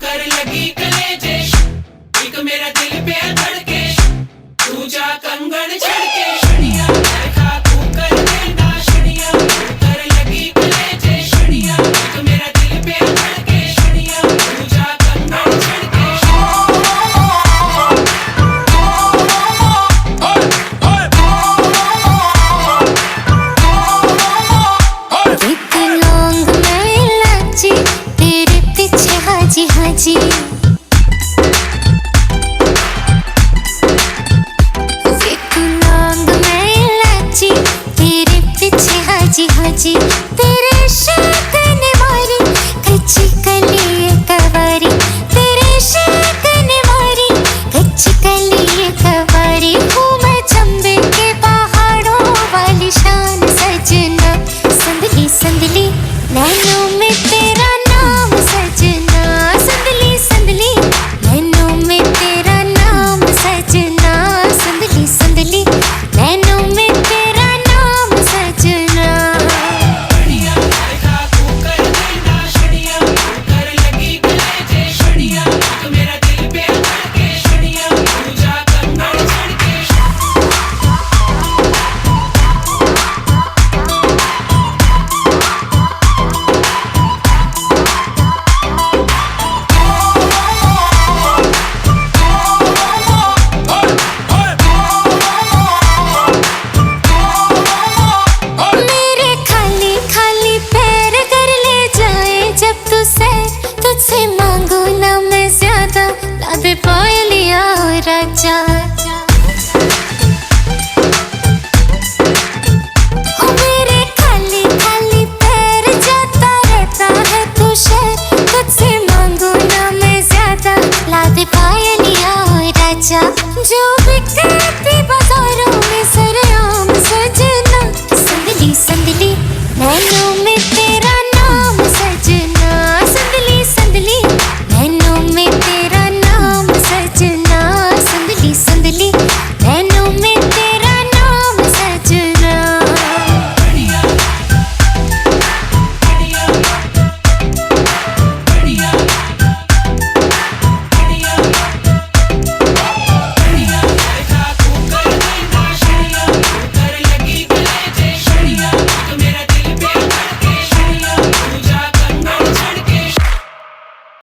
कर लगी कलेजे, एक मेरा दिल पे धड़के, दूजा कंगन छड़के। शनिया देखा तू कर देना शनिया, कर लगी कलेजे शनिया, एक मेरा दिल पे धड़के शनिया, दूजा कंगन छड़के। एक लौंग में इलायची, तेरे पीछे हाजी हाजी। एक लौंग में इलायची, तेरे पीछे हाजी हाजी। तेरे इश्क ने मारी कच्ची कली कवारी, तेरे इश्क ने मारी कच्ची कली कवारी। हूँ मैं चंबे के पहाड़ों वाली शान सजना, संदली संदली नैनों